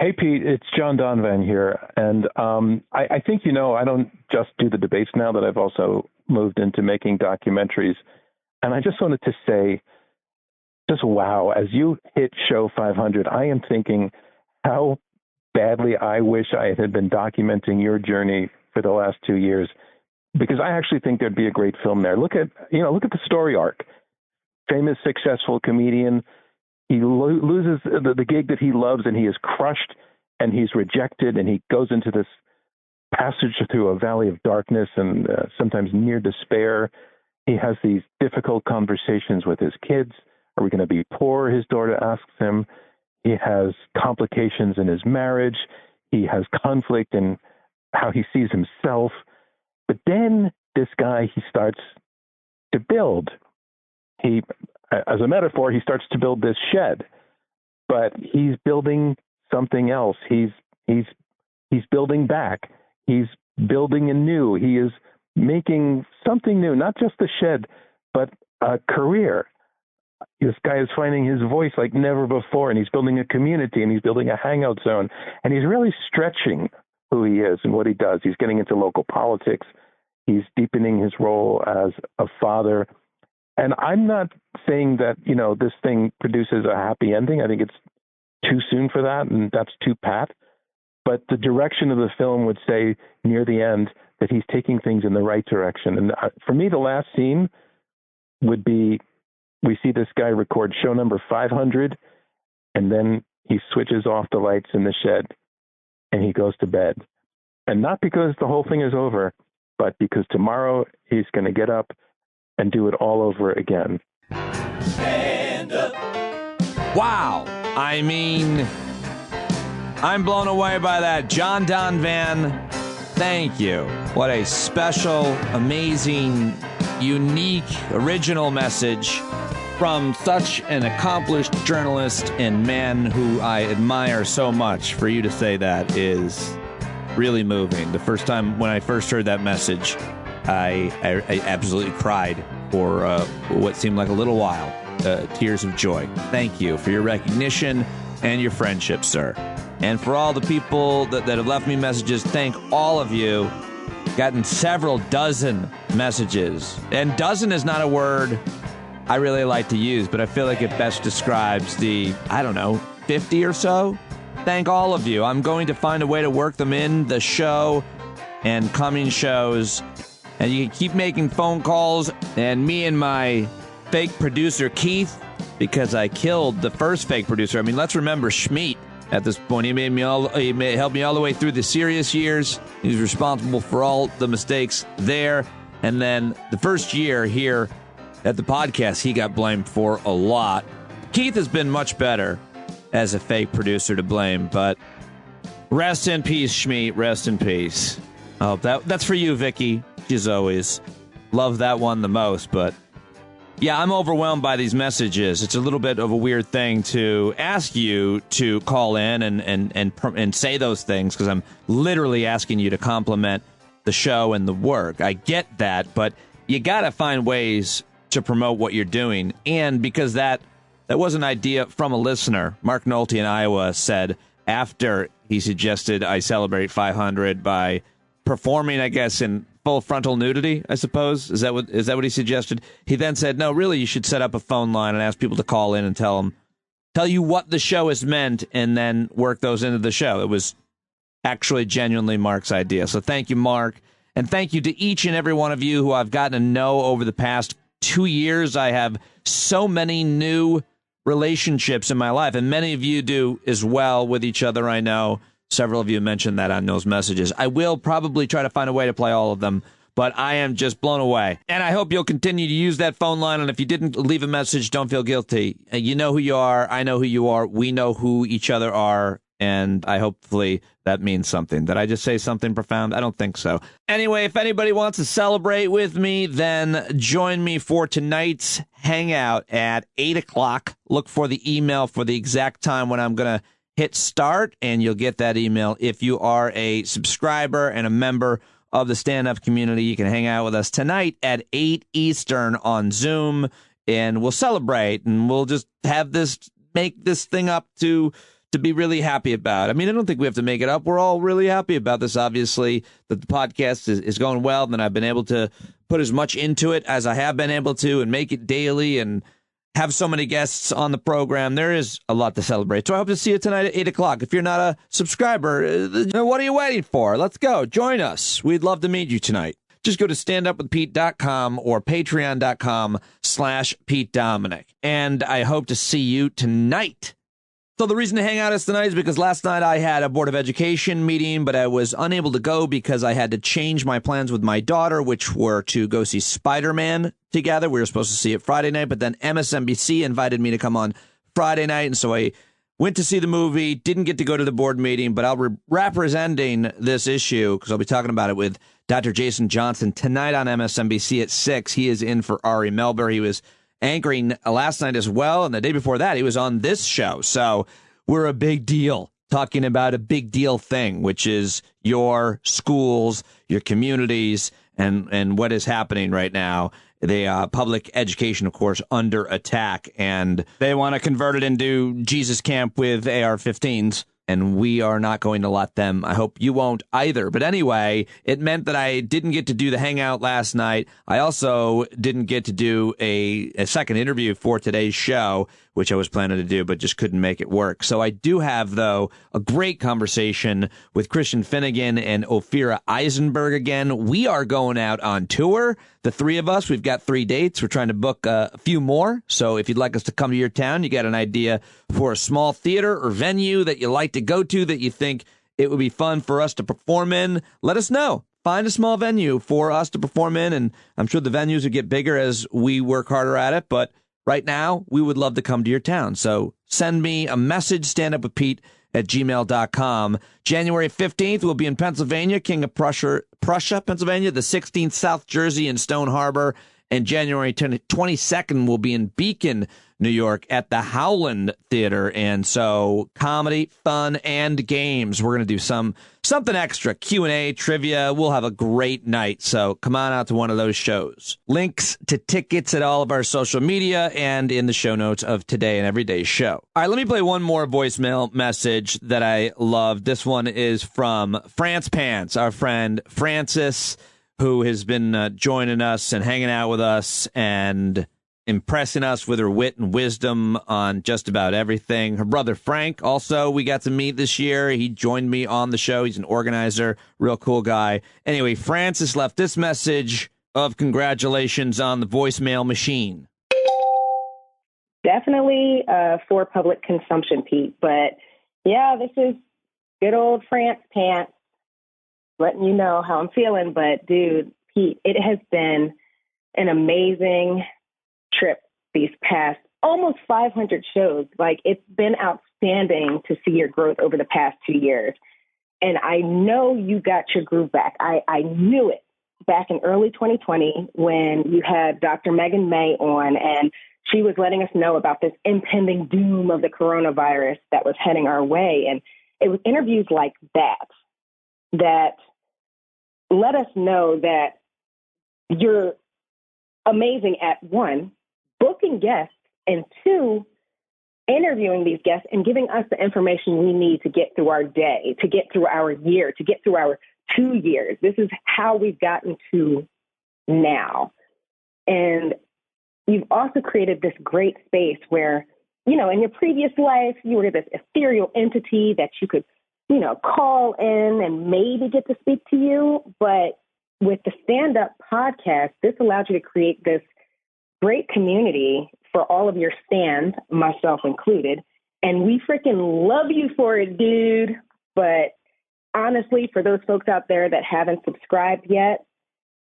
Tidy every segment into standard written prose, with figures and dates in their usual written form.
Hey, Pete, it's John Donvan here. And I think, I don't just do the debates now, that I've also moved into making documentaries. And I just wanted to say, just wow, as you hit show 500, I am thinking how badly I wish I had been documenting your journey for the last 2 years, because I actually think there'd be a great film there. Look at the story arc. Famous, successful comedian. He loses the gig that he loves, and he is crushed, and he's rejected, and he goes into this passage through a valley of darkness and sometimes near despair. He has these difficult conversations with his kids. Are we going to be poor? His daughter asks him. He has complications in his marriage. He has conflict in how he sees himself. But then this guy, he starts to build. As a metaphor, he starts to build this shed, but he's building something else. He's building back. He's building anew. He is making something new, not just the shed, but a career. This guy is finding his voice like never before, and he's building a community, and he's building a hangout zone, and he's really stretching who he is and what he does. He's getting into local politics. He's deepening his role as a father. And I'm not saying that, this thing produces a happy ending. I think it's too soon for that, and that's too pat. But the direction of the film would say near the end that he's taking things in the right direction. And for me, the last scene would be, we see this guy record show number 500, and then he switches off the lights in the shed, and he goes to bed. And not because the whole thing is over, but because tomorrow he's going to get up and do it all over again. Stand up. Wow. I mean, I'm blown away by that. John Donvan, thank you. What a special, amazing, unique, original message from such an accomplished journalist and man who I admire so much. For you to say that is really moving. The first time when I first heard that message, I absolutely cried for what seemed like a little while. Tears of joy. Thank you for your recognition and your friendship, sir. And for all the people that have left me messages, thank all of you. Gotten several dozen messages. And dozen is not a word I really like to use, but I feel like it best describes the, 50 or so. Thank all of you. I'm going to find a way to work them in the show and coming shows. And you can keep making phone calls. And me and my fake producer, Keith, because I killed the first fake producer. I mean, let's remember Schmeat at this point. He helped me all the way through the serious years. He was responsible for all the mistakes there. And then the first year here at the podcast, he got blamed for a lot. Keith has been much better as a fake producer to blame, but rest in peace, Schmeat. Rest in peace. Oh, that's for you, Vicky. As always, love that one the most. But yeah, I'm overwhelmed by these messages. It's a little bit of a weird thing to ask you to call in and say those things, because I'm literally asking you to compliment the show and the work. I get that, but you got to find ways to promote what you're doing. And because that was an idea from a listener, Mark Nolte in Iowa said, after he suggested I celebrate 500 by performing, I guess, in full frontal nudity, I suppose. Is that what he suggested? He then said, no, really, you should set up a phone line and ask people to call in and tell you what the show has meant, and then work those into the show. It was actually genuinely Mark's idea. So thank you, Mark. And thank you to each and every one of you who I've gotten to know over the past 2 years. I have so many new relationships in my life, and many of you do as well with each other, I know. Several of you mentioned that on those messages. I will probably try to find a way to play all of them, but I am just blown away. And I hope you'll continue to use that phone line, and if you didn't leave a message, don't feel guilty. You know who you are. I know who you are. We know who each other are, and hopefully that means something. Did I just say something profound? I don't think so. Anyway, if anybody wants to celebrate with me, then join me for tonight's hangout at 8 o'clock. Look for the email for the exact time when I'm going to hit start, and you'll get that email. If you are a subscriber and a member of the stand-up community, you can hang out with us tonight at 8 Eastern on Zoom, and we'll celebrate, and we'll just have make this thing up to to be really happy about. I mean, I don't think we have to make it up. We're all really happy about this, obviously, that the podcast is going well, and I've been able to put as much into it as I have been able to and make it daily and have so many guests on the program. There is a lot to celebrate. So I hope to see you tonight at 8 o'clock. If you're not a subscriber, what are you waiting for? Let's go. Join us. We'd love to meet you tonight. Just go to standupwithpete.com or patreon.com/Pete Dominic. And I hope to see you tonight. So the reason to hang out is tonight is because last night I had a Board of Education meeting, but I was unable to go because I had to change my plans with my daughter, which were to go see Spider-Man together. We were supposed to see it Friday night, but then MSNBC invited me to come on Friday night, and so I went to see the movie, didn't get to go to the board meeting, but I'll be representing this issue because I'll be talking about it with Dr. Jason Johnson tonight on MSNBC at 6. He is in for Ari Melber. He was anchoring last night as well, and the day before that, he was on this show. So we're a big deal, talking about a big deal thing, which is your schools, your communities, and what is happening right now. The public education, of course, under attack, and they want to convert it into Jesus camp with AR-15s. And we are not going to let them. I hope you won't either. But anyway, it meant that I didn't get to do the hangout last night. I also didn't get to do a second interview for today's show, which I was planning to do, but just couldn't make it work. So I do have, though, a great conversation with Christian Finnegan and Ophira Eisenberg again. We are going out on tour. The three of us, we've got 3 dates. We're trying to book a few more. So if you'd like us to come to your town, you got an idea for a small theater or venue that you like to go to that you think it would be fun for us to perform in, let us know. Find a small venue for us to perform in, and I'm sure the venues will get bigger as we work harder at it, but right now, we would love to come to your town. So send me a message, standupwithpete@gmail.com. January 15th, we'll be in Pennsylvania, King of Prussia, Pennsylvania, the 16th, South Jersey and Stone Harbor, and January 22nd, we'll be in Beacon, New York at the Howland Theater. And so comedy, fun, and games. We're going to do something extra, Q&A, trivia. We'll have a great night. So come on out to one of those shows. Links to tickets at all of our social media and in the show notes of today and everyday's show. All right, let me play one more voicemail message that I love. This one is from France Pants, our friend Francis, who has been joining us and hanging out with us and impressing us with her wit and wisdom on just about everything. Her brother Frank, also, we got to meet this year. He joined me on the show. He's an organizer, real cool guy. Anyway, Francis left this message of congratulations on the voicemail machine. Definitely for public consumption, Pete. But yeah, this is good old France Pants letting you know how I'm feeling. But dude, Pete, it has been an amazing trip these past almost 500 shows. Like, it's been outstanding to see your growth over the past 2 years. And I know you got your groove back. I knew it back in early 2020 when you had Dr. Megan May on, and she was letting us know about this impending doom of the coronavirus that was heading our way. And it was interviews like that let us know that you're amazing at, one, booking guests, and two, interviewing these guests and giving us the information we need to get through our day, to get through our year, to get through our 2 years. This is how we've gotten to now. And you've also created this great space where, you know, in your previous life, you were this ethereal entity that you could, you know, call in and maybe get to speak to you. But with the stand-up podcast, this allowed you to create this great community for all of your stands, myself included. And we freaking love you for it, dude. But honestly, for those folks out there that haven't subscribed yet,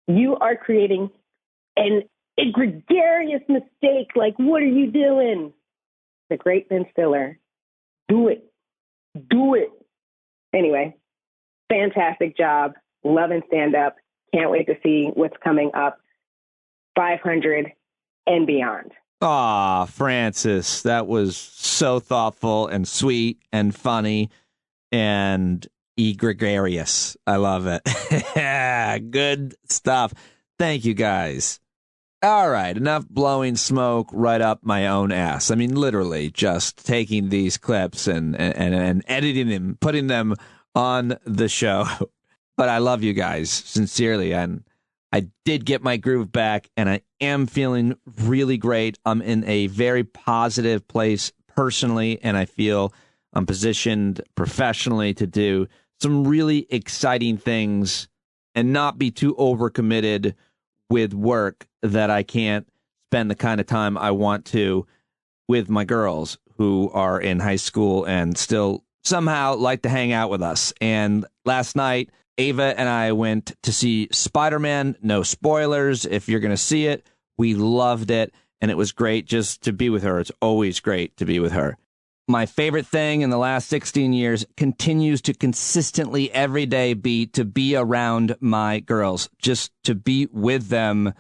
you are creating an egregious mistake. Like, what are you doing? The great Ben Stiller. Do it. Do it. Anyway, fantastic job. Loving stand-up. Can't wait to see what's coming up. 500 and beyond. Aw, Francis, that was so thoughtful and sweet and funny and egregious. I love it. Good stuff. Thank you, guys. All right, enough blowing smoke right up my own ass. I mean, literally just taking these clips and editing them, putting them on the show. But I love you guys sincerely, and I did get my groove back, and I am feeling really great. I'm in a very positive place personally, and I feel I'm positioned professionally to do some really exciting things and not be too overcommitted with work that I can't spend the kind of time I want to with my girls who are in high school and still somehow like to hang out with us. And last night, Ava and I went to see Spider-Man. No spoilers if you're going to see it. We loved it, and it was great just to be with her. It's always great to be with her. My favorite thing in the last 16 years continues to consistently every day be to be around my girls, just to be with them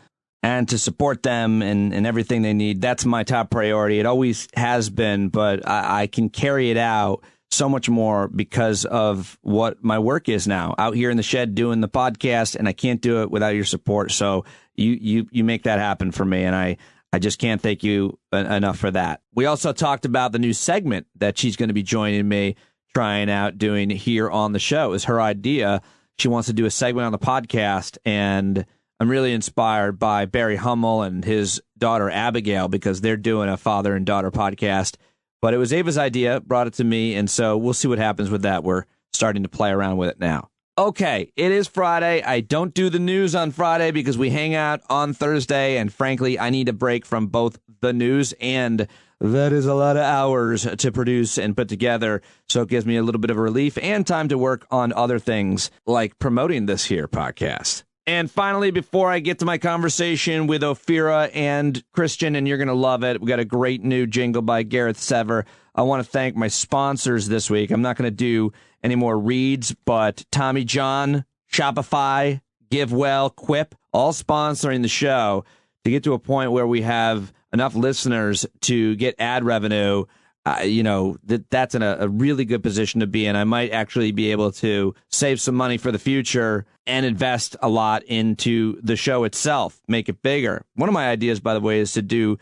and to support them and everything they need. That's my top priority. It always has been, but I can carry it out so much more because of what my work is now out here in the shed doing the podcast, and I can't do it without your support. So you make that happen for me, and I just can't thank you enough for that. We also talked about the new segment that she's going to be joining me, trying out doing here on the show. It was her idea. She wants to do a segment on the podcast, and I'm really inspired by Barry Hummel and his daughter Abigail because they're doing a father and daughter podcast. But it was Ava's idea, brought it to me, and so we'll see what happens with that. We're starting to play around with it now. Okay, it is Friday. I don't do the news on Friday because we hang out on Thursday, and frankly, I need a break from both the news, and that is a lot of hours to produce and put together, so it gives me a little bit of a relief and time to work on other things like promoting this here podcast. And finally, before I get to my conversation with Ophira and Christian, and you're going to love it, we got a great new jingle by Gareth Sever. I want to thank my sponsors this week. I'm not going to do any more reads, but Tommy John, Shopify, GiveWell, Quip, all sponsoring the show to get to a point where we have enough listeners to get ad revenue. That's in a really good position to be in. I might actually be able to save some money for the future and invest a lot into the show itself, make it bigger. One of my ideas, by the way, is to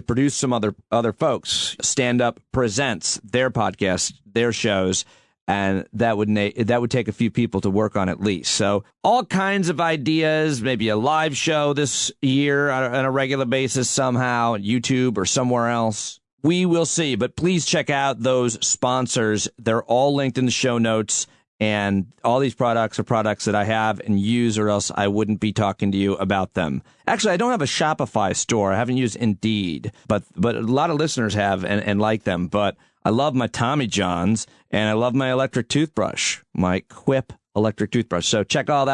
produce some other folks. Stand Up Presents their podcasts, their shows, and that would take a few people to work on at least. So all kinds of ideas, maybe a live show this year on a regular basis somehow, on YouTube or somewhere else. We will see, but please check out those sponsors. They're all linked in the show notes, and all these products are products that I have and use, or else I wouldn't be talking to you about them. Actually, I don't have a Shopify store. I haven't used Indeed, but a lot of listeners have and like them. But I love my Tommy Johns, and I love my electric toothbrush, my Quip electric toothbrush. So check all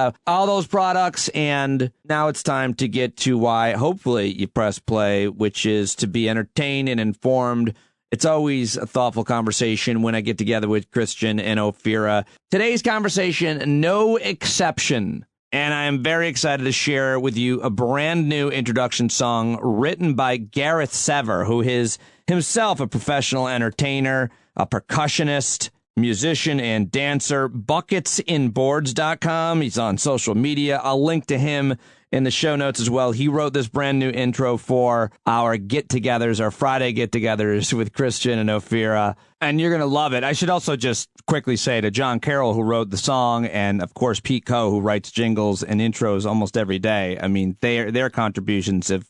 those products, and now it's time to get to why hopefully you press play, which is to be entertained and informed. It's always a thoughtful conversation when I get together with Christian and Ophira. Today's conversation, no exception. And I am very excited to share with you a brand new introduction song written by Gareth Sever, who is himself a professional entertainer, a percussionist, musician, and dancer. Bucketsinboards.com. He's on social media. I'll link to him in the show notes as well. He wrote this brand new intro for our get-togethers, our Friday get-togethers with Christian and Ophira, and you're going to love it. I should also just quickly say to John Carroll, who wrote the song, and of course Pete Coe, who writes jingles and intros almost every day. I mean, their contributions have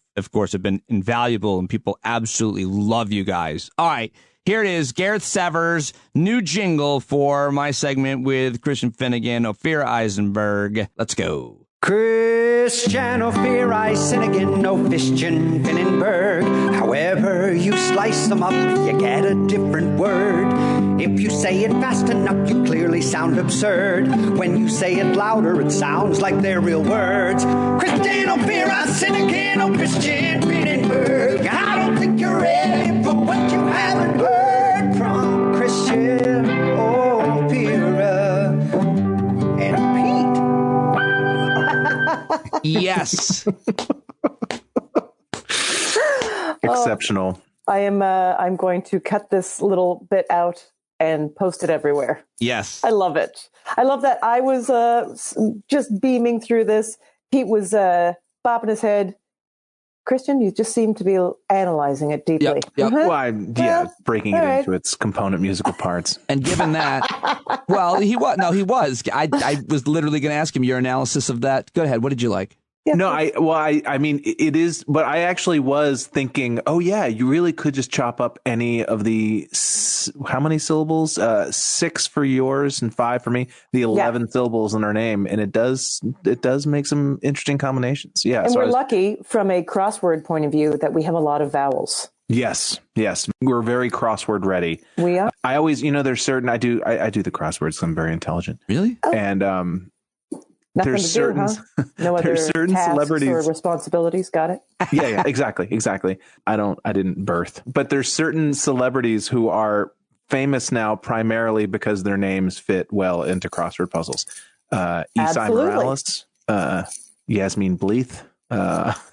been invaluable, and people absolutely love you guys. All right. Here it is, Gareth Sever's new jingle for my segment with Christian Finnegan, Ophira Eisenberg. Let's go. Christian, Ophira, Eisenberg, no Christian Finnegan. However you slice them up, you get a different word. If you say it fast enough, you clearly sound absurd. When you say it louder, it sounds like they're real words. Christian, Ophira, Eisenberg, no Christian Finnegan. I don't think you're ready for what you haven't heard from Christian, Ophira, and Pete. Yes. Exceptional. I'm going to cut this little bit out and post it everywhere. Yes. I love it. I love that I was just beaming through this. Pete was bopping his head. Christian? You just seem to be analyzing it deeply. Yep. Well, breaking it into its component musical parts. And given that, well, he was. I was literally going to ask him your analysis of that. Go ahead. What did you like? Yeah. No, I mean, it is, but I actually was thinking, oh yeah, you really could just chop up any of the, how many syllables? 6 for yours and 5 for me, the 11 syllables in her name. And it does make some interesting combinations. Yeah. And we're lucky from a crossword point of view that we have a lot of vowels. Yes. We're very crossword ready. We are. I always, there's certain, I do the crosswords. So I'm very intelligent. Really? Oh. And, Nothing there's to do, certain, huh? No other certain tasks celebrities or responsibilities. Got it? Yeah, exactly. I didn't birth, but there's certain celebrities who are famous now primarily because their names fit well into crossword puzzles. Esai Morales, Yasmin Bleeth,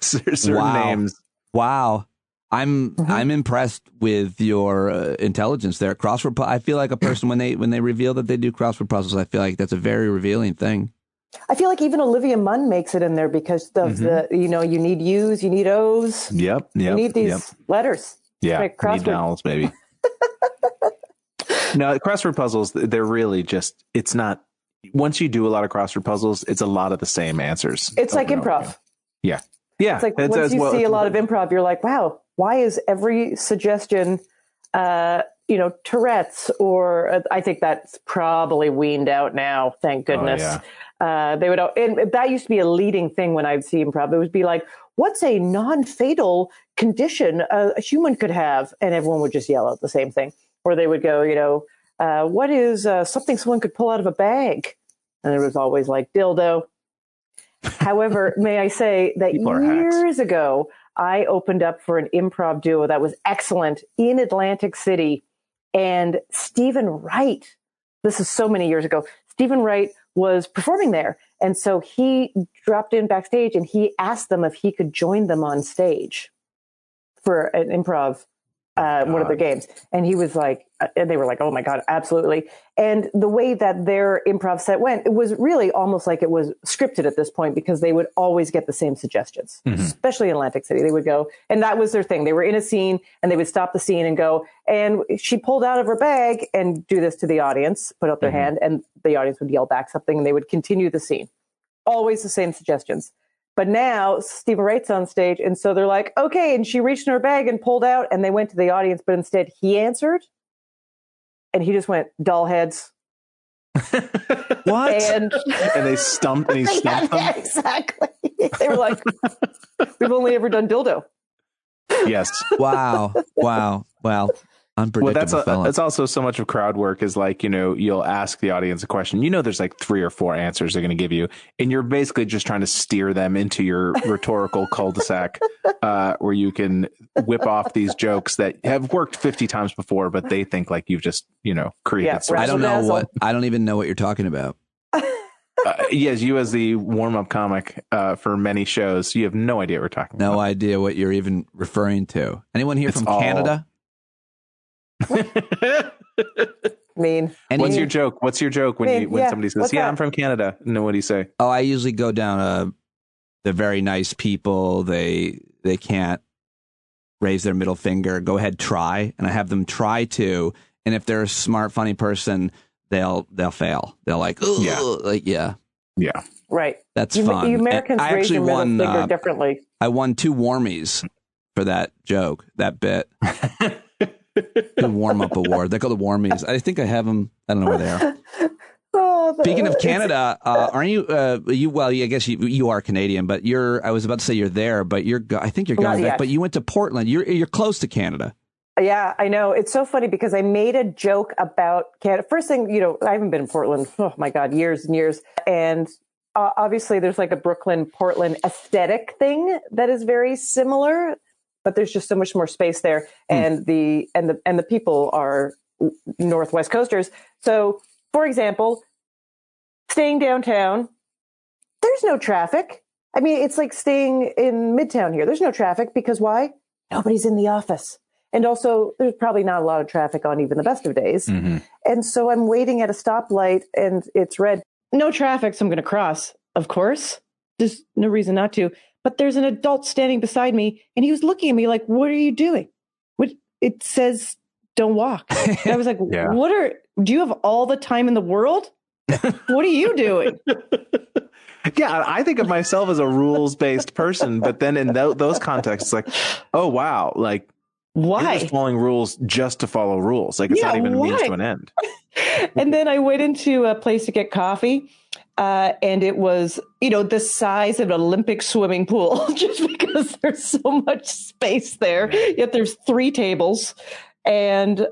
certain names. Wow. I'm impressed with your intelligence there. Crossword. I feel like a person when they reveal that they do crossword puzzles, I feel like that's a very revealing thing. I feel like even Olivia Munn makes it in there because of the, you need U's, you need O's. Yep. You need these letters. Yeah. Right, You need vowels, baby. No, crossword puzzles, they're really just, it's not, once you do a lot of crossword puzzles, it's a lot of the same answers. It's like improv. Yeah. It's like once you see a lot of improv, you're like, wow, why is every suggestion, Tourette's, or I think that's probably weaned out now. Thank goodness. Oh, yeah. They would, and that used to be a leading thing when I would see improv. It would be like, what's a non-fatal condition a human could have? And everyone would just yell out the same thing. Or they would go, what is something someone could pull out of a bag? And it was always like dildo. However, may I say that years ago, I opened up for an improv duo that was excellent in Atlantic City. And Stephen Wright, this is so many years ago, Stephen Wright was performing there. And so he dropped in backstage and he asked them if he could join them on stage for an improv, one of their games. And he was like, and they were like, oh my God, absolutely. And the way that their improv set went, it was really almost like it was scripted at this point because they would always get the same suggestions, especially in Atlantic City. They would go, and that was their thing. They were in a scene and they would stop the scene and go, and she pulled out of her bag and do this to the audience, put up their hand, and the audience would yell back something and they would continue the scene. Always the same suggestions. But now Stephen Wright's on stage. And so they're like, okay. And she reached in her bag and pulled out and they went to the audience, but instead he answered. And he just went, doll heads. What? And they stumped and he stumped them? Yeah, exactly. They were like, we've only ever done dildo. Yes. Wow. Unpredictable. Well, that's also so much of crowd work is like, you'll ask the audience a question. There's like 3 or 4 answers they're going to give you. And you're basically just trying to steer them into your rhetorical cul-de-sac where you can whip off these jokes that have worked 50 times before, but they think like you've just, created. Yeah, I don't even know what you're talking about. Yes, you as the warm-up comic for many shows, you have no idea what we're talking about. No idea what you're even referring to. Anyone here from Canada? Mean. What's your joke? What's your joke when somebody says, I'm from Canada? And then what do you say? Oh, I usually go down they're very nice people. They can't raise their middle finger. Go ahead, try. And I have them try to. And if they're a smart, funny person, they'll fail. They'll like, yeah. Right. That's fun. You Americans raise your middle finger differently. I won 2 warmies for that joke, that bit. The warm-up award. They call the warmies. I think I have them. I don't know where they are. Speaking of Canada, aren't you? Well, I guess you are Canadian, but I was about to say you're there, but I think you're going back. But you went to Portland. You're close to Canada. Yeah, I know. It's so funny because I made a joke about Canada. First thing, I haven't been in Portland. Oh my God, years and years. And obviously, there's like a Brooklyn-Portland aesthetic thing that is very similar. But there's just so much more space there, and the people are Northwest Coasters. So, for example, staying downtown, there's no traffic. I mean, it's like staying in Midtown here. There's no traffic because why? Nobody's in the office, and also there's probably not a lot of traffic on even the best of days. And so I'm waiting at a stoplight, and it's red. No traffic, so I'm going to cross. Of course, there's no reason not to. but there's an adult standing beside me, and he was looking at me like, what are you doing? It says don't walk. And I was like, do you have all the time in the world? What are you doing? Yeah, I think of myself as a rules-based person, but then in those contexts, like, oh, wow, like, why? You're just following rules just to follow rules. Like, it's not even a means to an end. And then I went into a place to get coffee, and it was, the size of an Olympic swimming pool, just because there's so much space there. Yet there's 3 tables. And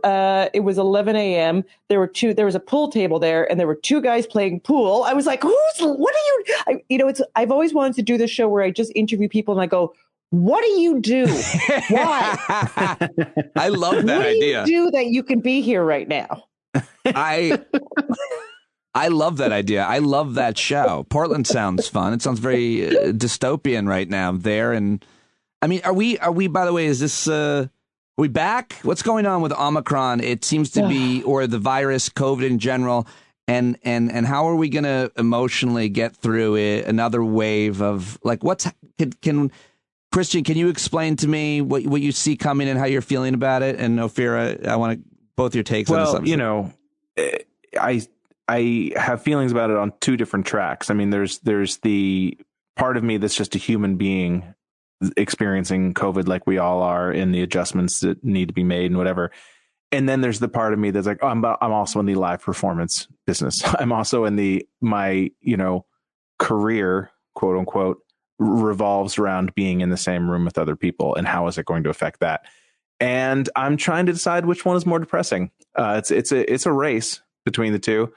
it was 11 a.m. There was a pool table there, and there were 2 guys playing pool. I was like, what are you? I've always wanted to do this show where I just interview people and I go, what do you do? Why? I love that idea. What do you do that you can be here right now? I love that idea. I love that show. Portland sounds fun. It sounds very dystopian right now there. And I mean, are we, by the way, is this, are we back? What's going on with Omicron? It seems to be, or the virus, COVID in general. And how are we going to emotionally get through it? Another wave of like, Christian, can you explain to me what you see coming and how you're feeling about it? And Ophira, I want both your takes on this. Well, I have feelings about it on 2 different tracks. I mean, there's the part of me that's just a human being experiencing COVID like we all are, and the adjustments that need to be made and whatever. And then there's the part of me that's like, oh, I'm also in the live performance business. I'm also in my career, quote unquote, revolves around being in the same room with other people, and how is it going to affect that? And I'm trying to decide which one is more depressing. It's a race between the 2.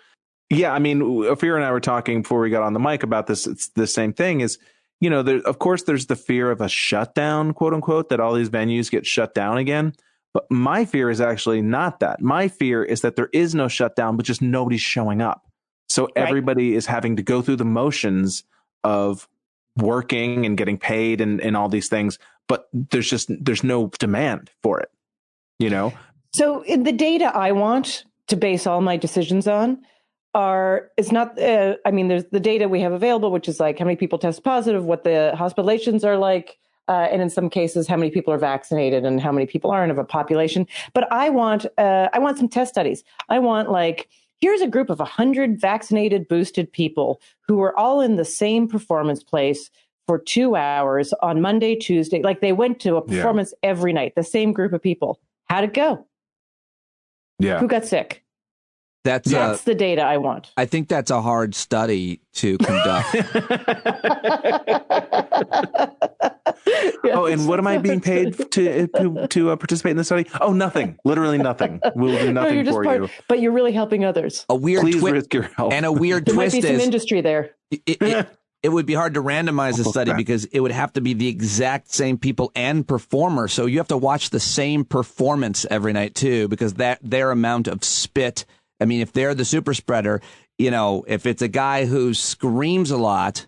Yeah, I mean, Ophira and I were talking before we got on the mic about this. It's the same thing. Is of course there's the fear of a shutdown, quote unquote, that all these venues get shut down again. But my fear is actually not that. My fear is that there is no shutdown, but just nobody's showing up. So everybody is having to go through the motions of working and getting paid and all these things, but there's no demand for it, So in the data I want to base all my decisions on there's the data we have available, which is like how many people test positive, what the hospitalizations are like, and in some cases, how many people are vaccinated and how many people aren't of a population. But I want some test studies. I want here's a group of 100 vaccinated, boosted people who are all in the same performance place for 2 hours on Monday, Tuesday. Like they went to a performance every night, the same group of people. How'd it go? Yeah. Who got sick? That's the data I want. I think that's a hard study to conduct. Oh, and what am I being paid to participate in the study? Oh, nothing. Literally nothing. We'll do nothing for you. But you're really helping others. Please risk your help. And a weird there twist might be some industry there. It would be hard to randomize the study because it would have to be the exact same people and performer. So you have to watch the same performance every night too, because their amount of spit. I mean, if they're the super spreader, if it's a guy who screams a lot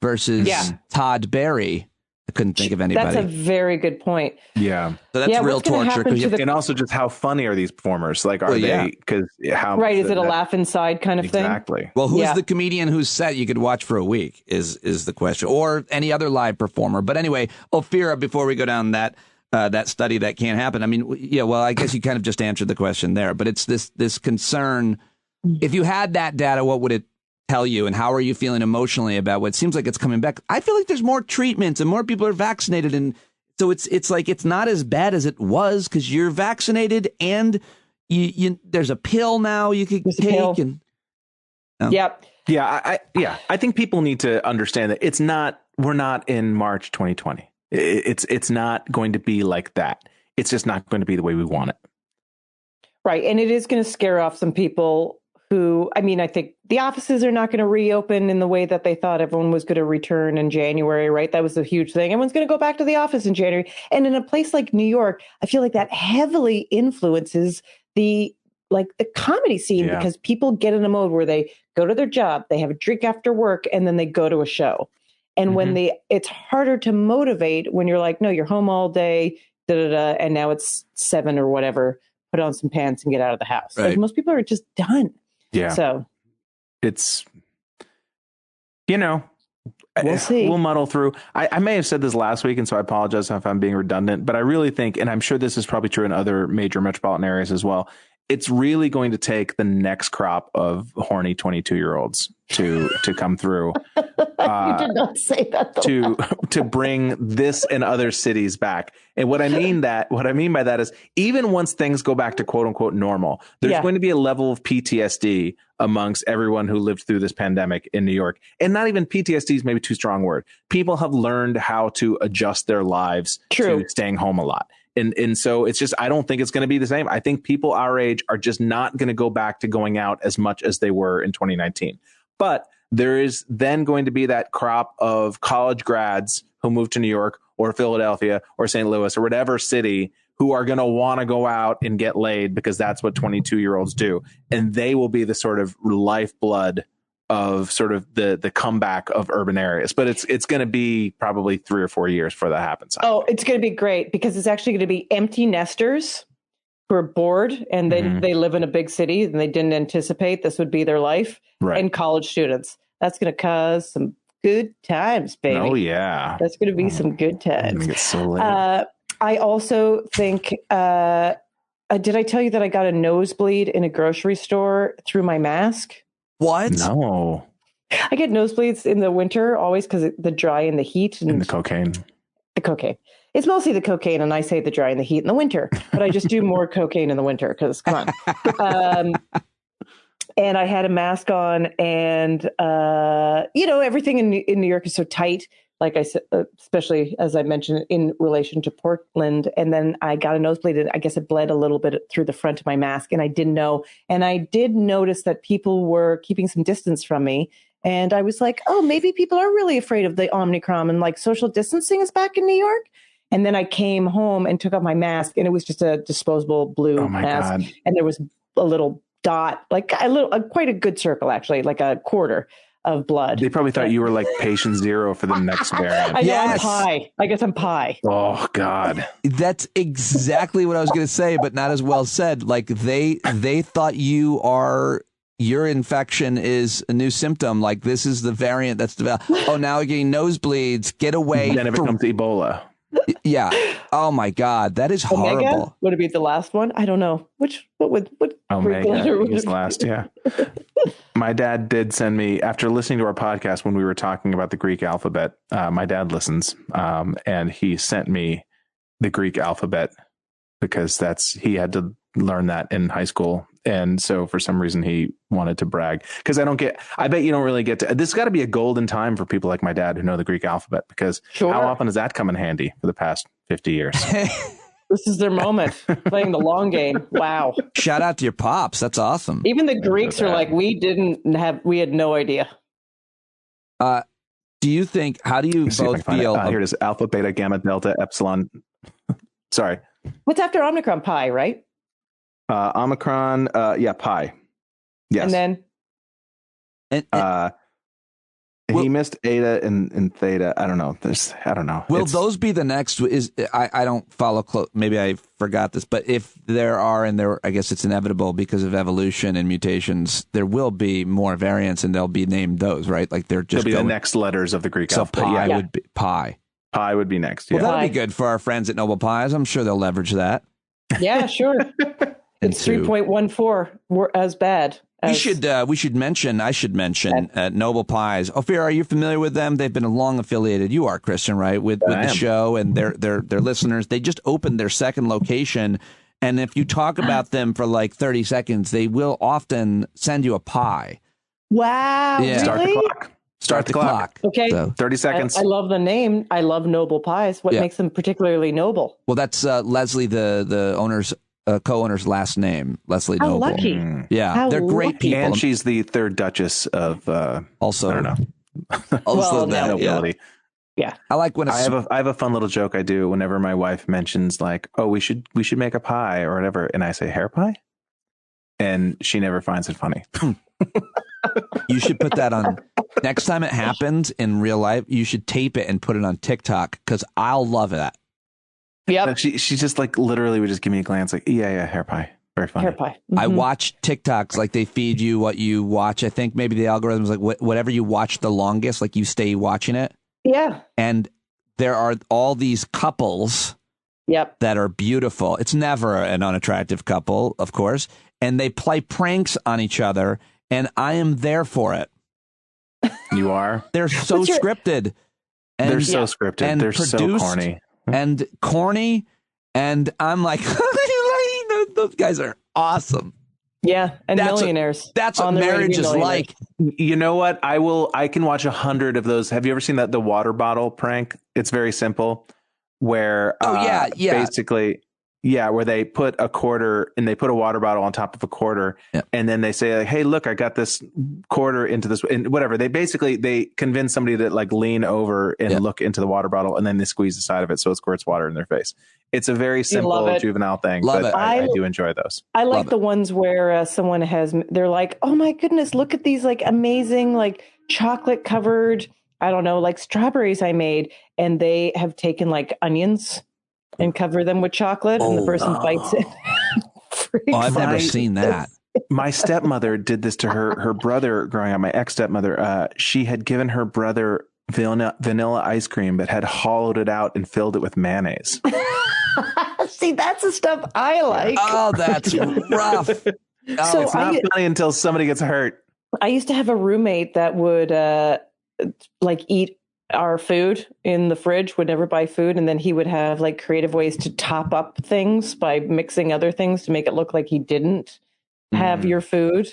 versus Todd Berry, I couldn't think of anybody. That's a very good point. Yeah. So that's real torture. And also just how funny are these performers? Like, are they, because how. Right. Is it a laugh inside kind of thing? Exactly. Well, who's the comedian whose set you could watch for a week is the question, or any other live performer. But anyway, Ophira, before we go down that study that can't happen. I mean, well, I guess you kind of just answered the question there, but it's this concern. If you had that data, what would it tell you, and how are you feeling emotionally about what seems like it's coming back? I feel like there's more treatments and more people are vaccinated, and so it's like it's not as bad as it was because you're vaccinated and you there's a pill now you could take. And Yep. Yeah, I think people need to understand that we're not in March 2020. It's not going to be like that. It's just not going to be the way we want it. Right. And it is going to scare off some people who, I think the offices are not going to reopen in the way that they thought everyone was going to return in January, right? That was a huge thing. Everyone's going to go back to the office in January. And in a place like New York, I feel like that heavily influences the comedy scene because people get in a mode where they go to their job, they have a drink after work, and then they go to a show. And when it's harder to motivate when you're like, no, you're home all day, and now it's 7 or whatever, put on some pants and get out of the house. Right. Like most people are just done. Yeah. So it's, We'll see. We'll muddle through. I may have said this last week, and so I apologize if I'm being redundant, but I really think, and I'm sure this is probably true in other major metropolitan areas as well, it's really going to take the next crop of horny 22-year-olds to come through. You did not say that though. to bring this and other cities back. And what I mean by that is, even once things go back to quote unquote normal, there's going to be a level of PTSD amongst everyone who lived through this pandemic in New York. And not even PTSD is maybe too strong word. People have learned how to adjust their lives to staying home a lot. And so it's just, I don't think it's going to be the same. I think people our age are just not going to go back to going out as much as they were in 2019. But there is then going to be that crop of college grads who move to New York or Philadelphia or St. Louis or whatever city who are going to want to go out and get laid because that's what 22-year-olds do. And they will be the sort of lifeblood of sort of the comeback of urban areas. But it's going to be probably 3 or 4 years before that happens. Oh, it's going to be great because it's actually going to be empty nesters who are bored and they live in a big city and they didn't anticipate this would be their life. Right. And college students. That's going to cause some good times, baby. Oh, yeah. That's going to be some good times. It's so late. I also think, did I tell you that I got a nosebleed in a grocery store through my mask? What? No. I get nosebleeds in the winter always because the dry and the heat. And the cocaine. The cocaine. It's mostly the cocaine, and I say the dry and the heat in the winter. But I just do more cocaine in the winter because, come on. And I had a mask on, and, everything in New York is so tight. Like I said, especially as I mentioned in relation to Portland. And then I got a nosebleed, and I guess it bled a little bit through the front of my mask, and I didn't know. And I did notice that people were keeping some distance from me. And I was like, oh, maybe people are really afraid of the Omicron and like social distancing is back in New York. And then I came home and took off my mask, and it was just a disposable blue mask. God. And there was a little dot, like quite a good circle, actually, like a quarter of blood. They probably thought you were like patient zero for the next variant. I know, I'm pi. I guess I'm pi. Oh, God. That's exactly what I was going to say, but not as well said. Like they thought your infection is a new symptom. Like this is the variant that's developed. Oh, now you're getting nosebleeds. Get away. Then it becomes Ebola. Yeah. Oh my God, that is Omega? horrible. Would it be the last one? I don't know. What Omega is last, yeah. My dad did send me, after listening to our podcast when we were talking about the Greek alphabet, my dad listens, and he sent me the Greek alphabet because he had to learn that in high school. And so for some reason he wanted to brag because I bet you don't really get to, this got to be a golden time for people like my dad who know the Greek alphabet because how often has that come in handy for the past 50 years? This is their moment, playing the long game. Wow. Shout out to your pops. That's awesome. Even the Greeks are like, we had no idea. How do you both feel? Here it is. Alpha, beta, gamma, delta, epsilon. Sorry. What's after Omicron? Pi, right? Omicron, pi. Yes. And then he missed eta and theta. I don't know. Will those be the next? I don't follow close. Maybe I forgot this, but if there are, I guess it's inevitable because of evolution and mutations, there will be more variants, and they'll be named those, right? Like they'll be the next letters of the Greek alphabet. Pi would be pi. Pi would be next. Yeah. Well, that'll be good for our friends at Noble Pies. I'm sure they'll leverage that. Yeah, sure. It's 3.14. We're as bad. I should mention Noble Pies. Ophira, are you familiar with them? They've been long affiliated. You are, Christian, right? With the show and their listeners. They just opened their second location, and if you talk about them for like 30 seconds, they will often send you a pie. Wow! Yeah. Really? Start the clock. Okay. So 30 seconds. I love the name. I love Noble Pies. What makes them particularly noble? Well, that's Leslie, the owner's co-owner's last name, Leslie Noble. How lucky. Yeah, How they're great lucky. people. And she's the third Duchess of also, I don't know. Also that nobility. Yeah. I like when I have a fun little joke I do whenever my wife mentions like, oh, we should make a pie or whatever, and I say hair pie, and she never finds it funny. You should put that on next time it happens in real life. You should tape it and put it on TikTok because I'll love that. Yeah. She just like literally would just give me a glance like, yeah, hair pie. Very funny. Hair pie. Mm-hmm. I watch TikToks, like they feed you what you watch. I think maybe the algorithm's like whatever you watch the longest, like you stay watching it. Yeah. And there are all these couples that are beautiful. It's never an unattractive couple, of course. And they play pranks on each other. And I am there for it. You are? They're so scripted. And, they're so scripted. And they're produced so corny. And corny. And I'm like, those guys are awesome. Yeah, and millionaires. That's what marriage is like. You know what? I can watch 100 of those. Have you ever seen the water bottle prank? It's very simple. Where basically, where they put a quarter and they put a water bottle on top of a quarter, and then they say, like, "Hey, look, I got this quarter into this," and whatever. They convince somebody to like lean over and look into the water bottle, and then they squeeze the side of it so it squirts water in their face. It's a very simple juvenile thing, but I do enjoy those. I like the ones where someone they're like, "Oh my goodness, look at these like amazing like chocolate covered, I don't know, like strawberries I made," and they have taken like onions and cover them with chocolate, and the person bites it. I've never seen that. My stepmother did this to her brother growing up. My ex-stepmother, she had given her brother vanilla ice cream, but had hollowed it out and filled it with mayonnaise. See, that's the stuff I like. Oh, that's rough. So it's not funny until somebody gets hurt. I used to have a roommate that would like eat our food in the fridge, would never buy food, and then he would have like creative ways to top up things by mixing other things to make it look like he didn't have your food.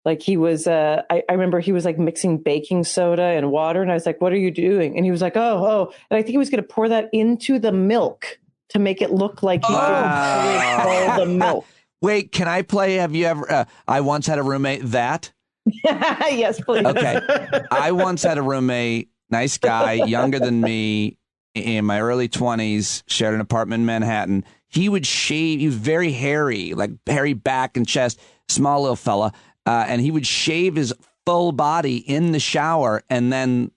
Like he was I remember he was like mixing baking soda and water, and I was like, "What are you doing?" And he was like, oh, and I think he was going to pour that into the milk to make it look like he didn't pour the milk. Wait, can I play? Have you ever I once had a roommate that yes, please. Okay. I once had a roommate, nice guy, younger than me, in my early 20s, shared an apartment in Manhattan. He would shave. He was very hairy, like hairy back and chest, small little fella. And he would shave his full body in the shower. And then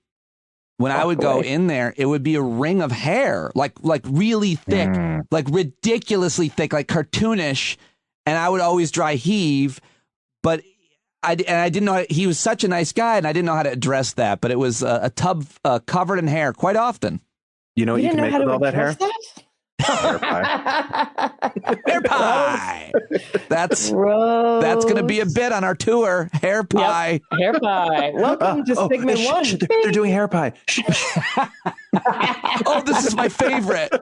when I would go in there, it would be a ring of hair, like really thick, like ridiculously thick, like cartoonish. And I would always dry heave. But I didn't know, he was such a nice guy, and I didn't know how to address that. But it was a tub covered in hair quite often. You know what you can make with all that hair? Hair pie. Hair pie. That's going to be a bit on our tour. Hair pie. Yep. Hair pie. Welcome to segment one. They're doing hair pie. Oh, this is my favorite.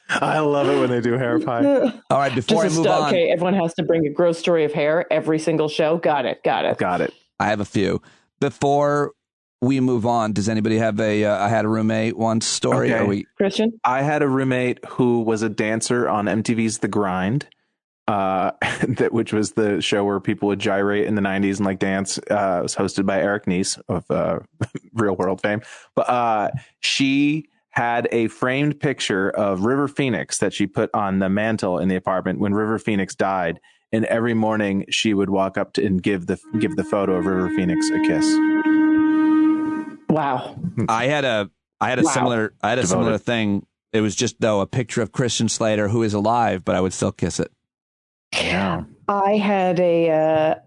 I love it when they do hair pie. All right, before I move on. Okay, everyone has to bring a gross story of hair every single show. Got it. I have a few. Before we move on, does anybody have I had a roommate once story? Okay. Christian? I had a roommate who was a dancer on MTV's The Grind, which was the show where people would gyrate in the 90s and like dance. It was hosted by Eric Nies of Real World fame. But she had a framed picture of River Phoenix that she put on the mantle in the apartment when River Phoenix died. And every morning she would walk up to and give the photo of River Phoenix a kiss. Wow. I had a similar thing. It was just a picture of Christian Slater, who is alive, but I would still kiss it. Yeah. I had a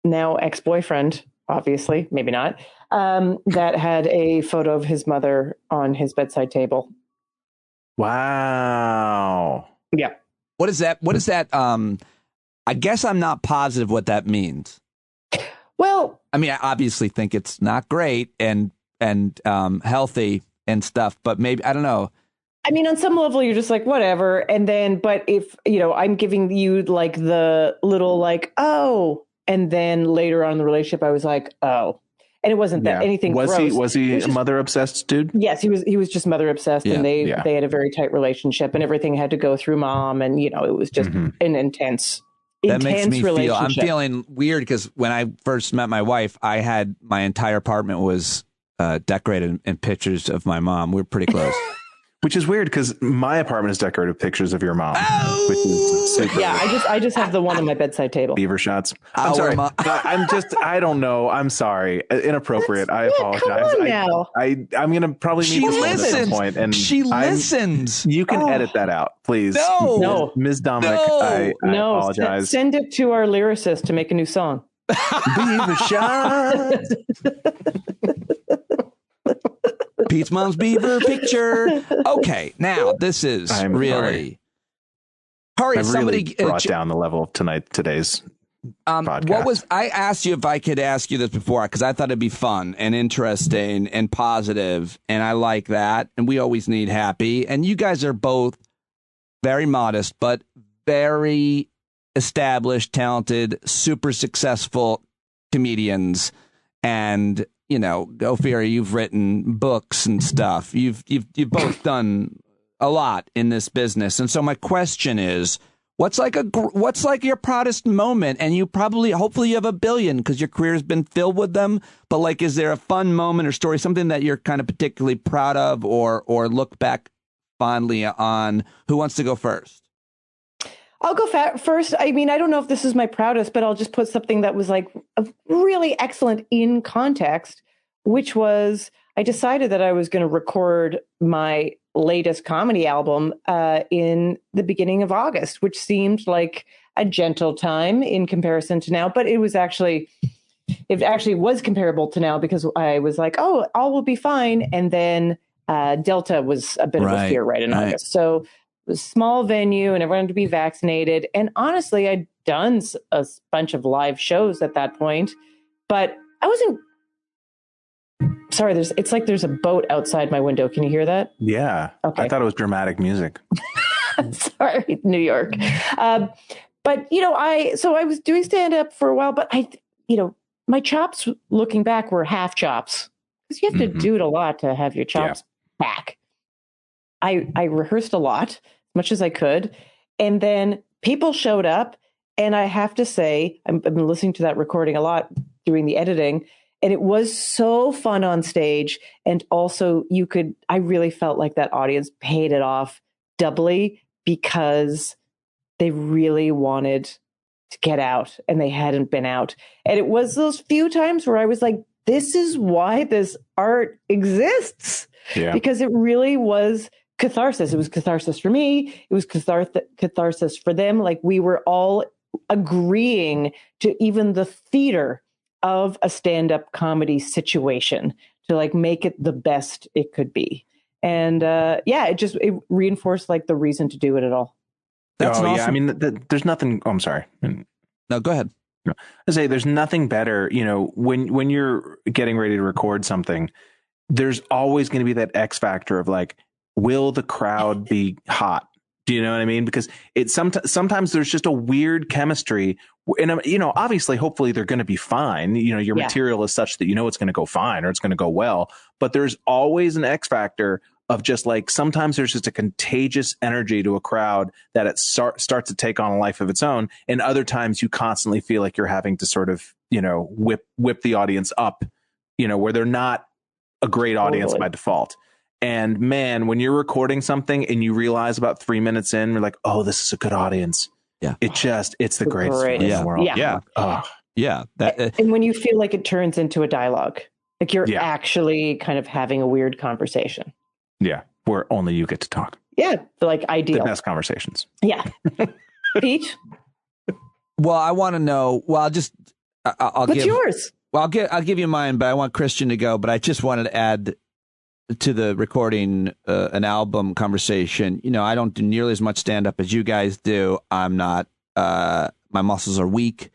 now ex-boyfriend, obviously, maybe not, that had a photo of his mother on his bedside table. Wow. Yeah. What is that? I guess I'm not positive what that means. Well, I mean, I obviously think it's not great and healthy and stuff, but maybe, I don't know. I mean, on some level, you're just like, whatever. And then, but if, I'm giving you like the little like, oh, and then later on in the relationship, I was like, oh, and it wasn't that anything gross. Was he a mother obsessed dude? Yes, he was just mother obsessed, and they had a very tight relationship, and everything had to go through mom. And, it was just an intense that makes me relationship. I'm feeling weird because when I first met my wife, I had my entire apartment was decorated in pictures of my mom. We're pretty close. Which is weird because my apartment is decorated with pictures of your mom. Oh! Which is super I just have the one on my bedside table. beaver shots. I'm sorry. I don't know. I'm sorry. Inappropriate. I apologize. Come on now. I'm going to probably meet this woman at some point. And she listens. You can edit that out, please. No. Ms. Dominic, I apologize. Send it to our lyricist to make a new song. Beaver shots. Pete's mom's beaver picture. Okay, now this is really. Hurry, I've somebody really brought down the level of today's podcast. I asked you if I could ask you this before because I thought it'd be fun and interesting and positive, and I like that. And we always need happy. And you guys are both very modest, but very established, talented, super successful comedians. And you know, Ophira, you've written books and stuff. You've both done a lot in this business. And so my question is, what's like your proudest moment? And hopefully you have a billion because your career has been filled with them. But like, is there a fun moment or story, something that you're kind of particularly proud of or look back fondly on? Who wants to go first? I'll go first. I mean, I don't know if this is my proudest, but I'll just put something that was like really excellent in context, which was I decided that I was going to record my latest comedy album in the beginning of August, which seemed like a gentle time in comparison to now. But it actually was comparable to now because I was like, oh, all will be fine. And then Delta was a bit of a fear in August. So a small venue and everyone had to be vaccinated. And honestly, I'd done a bunch of live shows at that point, but I wasn't sorry. It's like there's a boat outside my window. Can you hear that? Yeah. Okay. I thought it was dramatic music. Sorry, New York. But I was doing stand up for a while, but my chops looking back were half chops because you have to do it a lot to have your chops back. I rehearsed a lot, as much as I could. And then people showed up. And I have to say, I've been listening to that recording a lot, doing the editing. And it was so fun on stage. And also I really felt like that audience paid it off doubly because they really wanted to get out and they hadn't been out. And it was those few times where I was like, this is why this art exists. Yeah. Because it really was catharsis. It was catharsis for me. It was catharsis for them. Like we were all agreeing to even the theater of a stand-up comedy situation to like make it the best it could be. And it reinforced like the reason to do it at all. That's awesome. Yeah. I mean, there's nothing. Oh, I'm sorry. No, go ahead. I say there's nothing better. When you're getting ready to record something, there's always going to be that X factor of like, will the crowd be hot? Do you know what I mean? Because sometimes there's just a weird chemistry, and obviously, hopefully, they're going to be fine. Your material is such that it's going to go fine or it's going to go well. But there's always an X factor of just like sometimes there's just a contagious energy to a crowd that it starts to take on a life of its own, and other times you constantly feel like you're having to sort of whip the audience up, where they're not a great audience by default. And man, when you're recording something and you realize about 3 minutes in, you're like, oh, this is a good audience. Yeah. It's the greatest feeling in the world. Yeah. Yeah. And when you feel like it turns into a dialogue, like you're actually kind of having a weird conversation. Yeah. Where only you get to talk. Yeah. Like ideal. The best conversations. Yeah. Pete? Well, I want to know, What's yours? Well, I'll give you mine, but I want Christian to go, but I just wanted to add to the recording an album conversation. I don't do nearly as much stand up as you guys do. I'm not, my muscles are weak.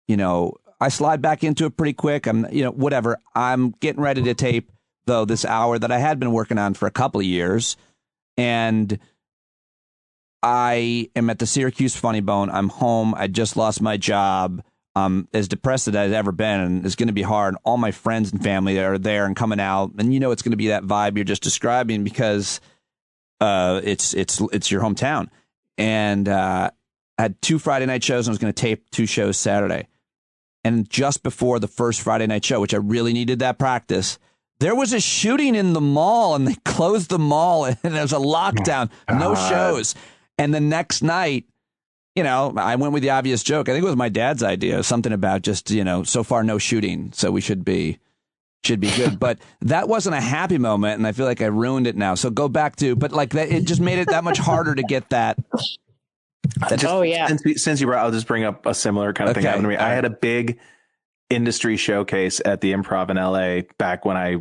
I slide back into it pretty quick. I'm, whatever. I'm getting ready to tape though this hour that I had been working on for a couple of years. And I am at the Syracuse Funny Bone. I'm home. I just lost my job. As depressed as I've ever been, and it's going to be hard. All my friends and family are there and coming out, and it's going to be that vibe you're just describing because it's your hometown. And I had 2 Friday night shows, and I was going to tape 2 shows Saturday. And just before the first Friday night show, which I really needed that practice, There was a shooting in the mall, and they closed the mall, and there was a lockdown, no shows. And the next night, you know, I went with the obvious joke. I think it was my dad's idea, something about just, you know, so far no shooting, so we should be good. But that wasn't a happy moment, and I feel like I ruined it now. So go back to, but like that, it just made it that much harder to get that. Since you brought, I'll just bring up a similar kind of thing happened to me. I had a big industry showcase at the Improv in LA back when I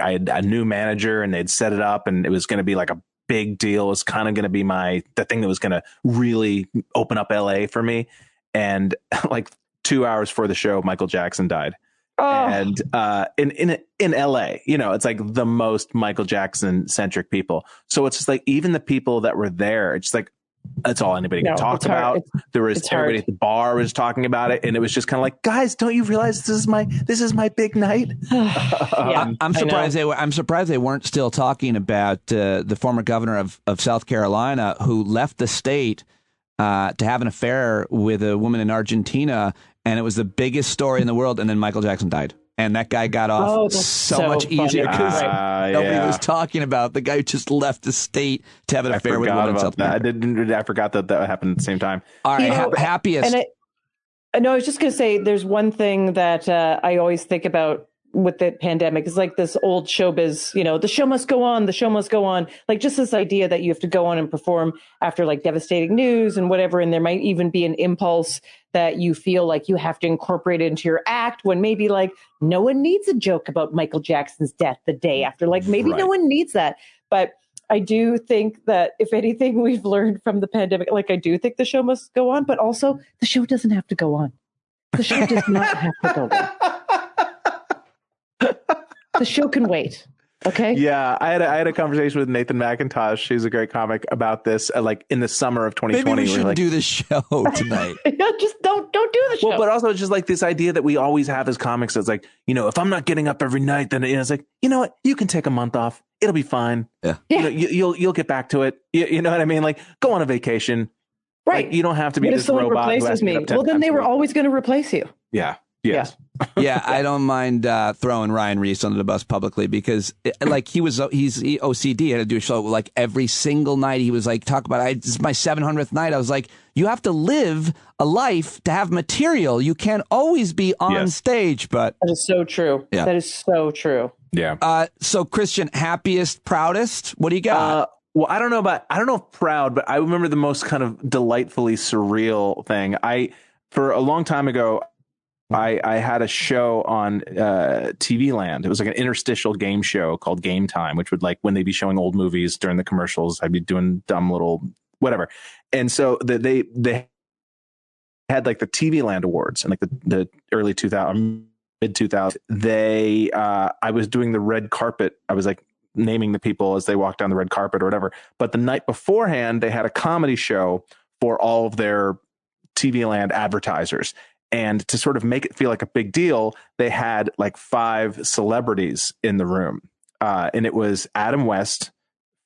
had a new manager, and they'd set it up, and it was going to be like a big deal. It was kind of going to be the thing that was going to really open up LA for me. And like 2 hours before the show, Michael Jackson died. And in LA, you know, it's like the most Michael Jackson centric people. So it's just like, even the people that were there, it's like, that's all anybody could talk about. There was everybody at the bar was talking about it, and it was just kind of like, guys, don't you realize this is my big night? I'm surprised they weren't still talking about the former governor of South Carolina, who left the state to have an affair with a woman in Argentina, and it was the biggest story in the world. And then Michael Jackson died. And that guy got off so much easier because nobody was talking about the guy who just left the state to have an affair with a woman in South Carolina. I forgot that happened at the same time. All right, happiest. I was just going to say, there's one thing that I always think about with the pandemic. Is like this old showbiz, you know, the show must go on, the show must go on. Like just this idea that you have to go on and perform after like devastating news and whatever. And there might even be an impulse that you feel like you have to incorporate it into your act, when maybe like no one needs a joke about Michael Jackson's death the day after. Like maybe no one needs that. But I do think that if anything we've learned from the pandemic, like I do think the show must go on, but also the show doesn't have to go on. The show does not have to go on. The show can wait. Okay. Yeah, I had a conversation with Nathan McIntosh. He's a great comic about this. Like in the summer of 2020, maybe we should do the show tonight. Just don't do the show. Well, but also it's just like this idea that we always have as comics. It's like, you know, if I'm not getting up every night, then it's like, you know what, you can take a month off. It'll be fine. Yeah. You know, you'll get back to it. You know what I mean? Like go on a vacation. Right. Like, you don't have to be what this if someone robot replaces me? Well, then they were always going to replace you. Yeah. Yes. Yeah, I don't mind throwing Ryan Reese under the bus publicly, because like he's OCD, had to do a show like every single night. He was like, talk about, this is my 700th night. I was like, you have to live a life to have material. You can't always be on stage. But that is so true. Yeah. That is so true. Yeah. So Christian, happiest, proudest, what do you got? Well, I don't know if proud, but I remember the most kind of delightfully surreal thing. For a long time ago, I had a show on TV Land. It was like an interstitial game show called Game Time, which would, like, when they'd be showing old movies during the commercials, I'd be doing dumb little whatever. And so they had like the TV Land Awards and like the early 2000s, mid 2000s. I was doing the red carpet. I was like naming the people as they walked down the red carpet or whatever. But the night beforehand, they had a comedy show for all of their TV Land advertisers. And to sort of make it feel like a big deal, they had like 5 celebrities in the room. And it was Adam West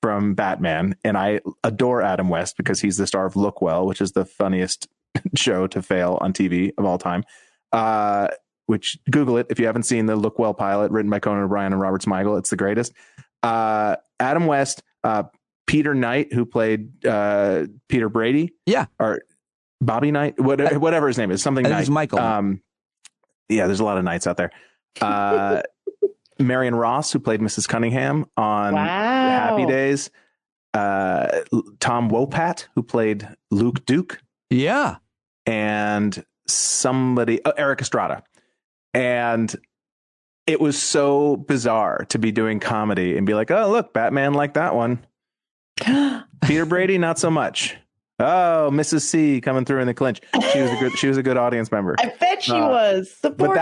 from Batman. And I adore Adam West because he's the star of Look Well, which is the funniest show to fail on TV of all time. Which, Google it if you haven't seen the Look Well pilot written by Conan O'Brien and Robert Smigel. It's the greatest. Adam West, Peter Knight, who played Peter Brady. Yeah. Or Bobby Knight, whatever his name is, something Knight. It's Michael. Yeah, there's a lot of Knights out there. Marion Ross, who played Mrs. Cunningham on Happy Days. Tom Wopat, who played Luke Duke. Yeah. And Eric Estrada. And it was so bizarre to be doing comedy and be like, oh, look, Batman liked that one. Peter Brady, not so much. Oh, Mrs. C coming through in the clinch. She was a good audience member. I bet she was supportive. But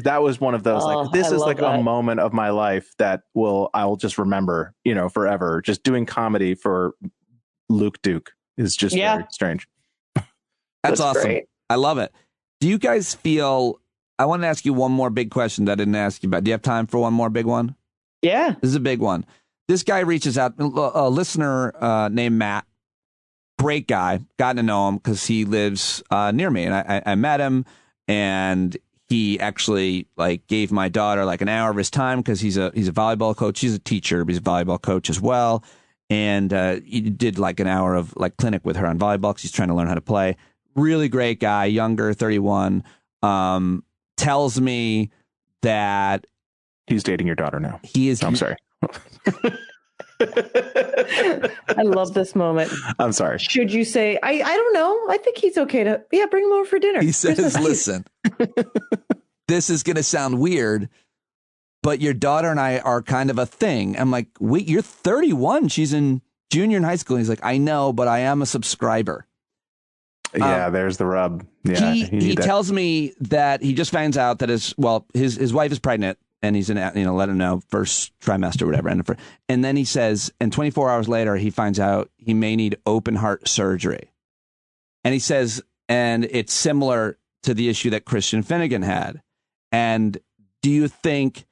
that was one of those, like, this is like a moment of my life that I'll just remember, you know, forever. Just doing comedy for Luke Duke is just very strange. That's awesome. Great. I love it. Do you guys feel, I want to ask you one more big question that I didn't ask you about. Do you have time for one more big one? Yeah. This is a big one. This guy reaches out, a listener named Matt. Great guy, gotten to know him because he lives near me, and I met him, and he actually like gave my daughter like an hour of his time because he's a volleyball coach. He's a teacher, but he's a volleyball coach as well. And he did like an hour of like clinic with her on volleyball because he's trying to learn how to play. Really great guy, younger, 31. Tells me that he's dating your daughter now. He is. I'm sorry. I love this moment. I'm sorry. Should you say, I don't know. I think he's okay to, bring him over for dinner. He says, listen, this is going to sound weird, but your daughter and I are kind of a thing. I'm like, wait, you're 31. She's in junior in high school. And he's like, I know, but I am a subscriber. Yeah, there's the rub. Yeah, he tells me that he just finds out that his wife is pregnant. And he's let him know first trimester or whatever. And then he says, and 24 hours later, he finds out he may need open heart surgery. And he says, and it's similar to the issue that Christian Finnegan had. And do you think,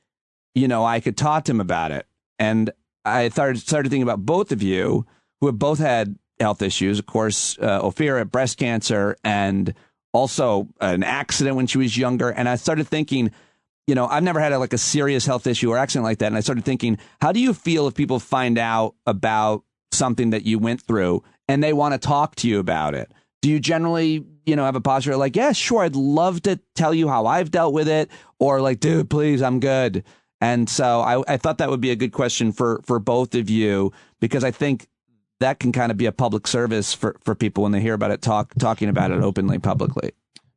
I could talk to him about it? And I started thinking about both of you who have both had health issues. Of course, Ophira, breast cancer, and also an accident when she was younger. And I started thinking, I've never had a serious health issue or accident like that. And I started thinking, how do you feel if people find out about something that you went through and they want to talk to you about it? Do you generally, have a posture like, yeah, sure, I'd love to tell you how I've dealt with it, or like, dude, please, I'm good. And so I thought that would be a good question for both of you, because I think that can kind of be a public service for people when they hear about it, talking about it openly, publicly.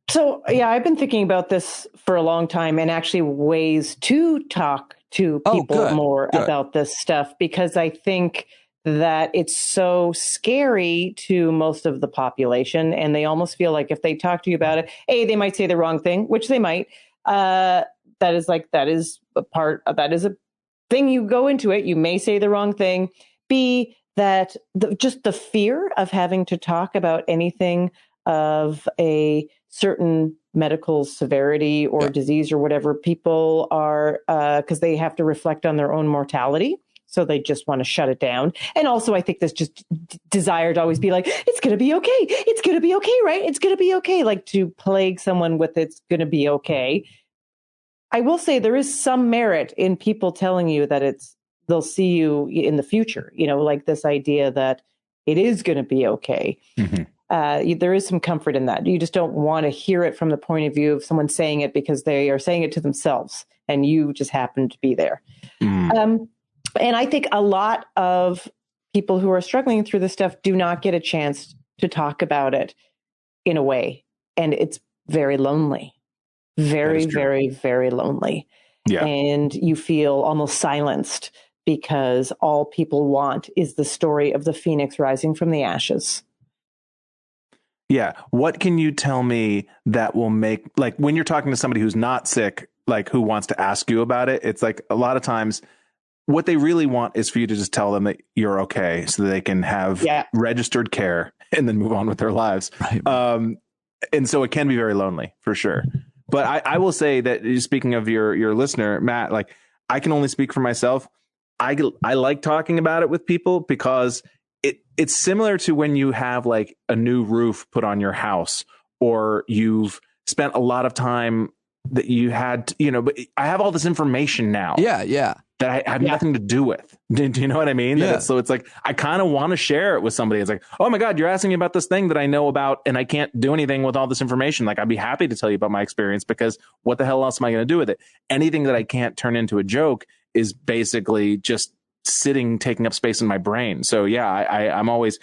So, yeah, I've been thinking about this for a long time, and actually ways to talk to people more about this stuff, because I think that it's so scary to most of the population, and they almost feel like if they talk to you about it, A, they might say the wrong thing, which they might. That is a thing. You go into it, you may say the wrong thing. B, that just the fear of having to talk about anything of a certain medical severity or disease or whatever, people are, because they have to reflect on their own mortality. So they just want to shut it down. And also, I think there's just desire to always be like, it's going to be okay. It's going to be okay, right? It's going to be okay. Like to plague someone with it's going to be okay. I will say there is some merit in people telling you that they'll see you in the future, like this idea that it is going to be okay. Mm-hmm. There is some comfort in that. You just don't want to hear it from the point of view of someone saying it because they are saying it to themselves and you just happen to be there. And I think a lot of people who are struggling through this stuff do not get a chance to talk about it in a way. And it's very lonely, very, very, very lonely. Yeah. And you feel almost silenced because all people want is the story of the phoenix rising from the ashes. Yeah. What can you tell me that will make, like, when you're talking to somebody who's not sick, like who wants to ask you about it? It's like a lot of times what they really want is for you to just tell them that you're okay so that they can have registered care and then move on with their lives. Right. And so it can be very lonely for sure. But I will say that, speaking of your listener, Matt, like, I can only speak for myself. I like talking about it with people because it's similar to when you have like a new roof put on your house, or you've spent a lot of time that you had, but I have all this information now. Yeah. That I have nothing to do with. Do you know what I mean? Yeah. So it's like, I kind of want to share it with somebody. It's like, oh my God, you're asking me about this thing that I know about and I can't do anything with all this information. Like, I'd be happy to tell you about my experience, because what the hell else am I going to do with it? Anything that I can't turn into a joke is basically just taking up space in my brain. So yeah, I'm always,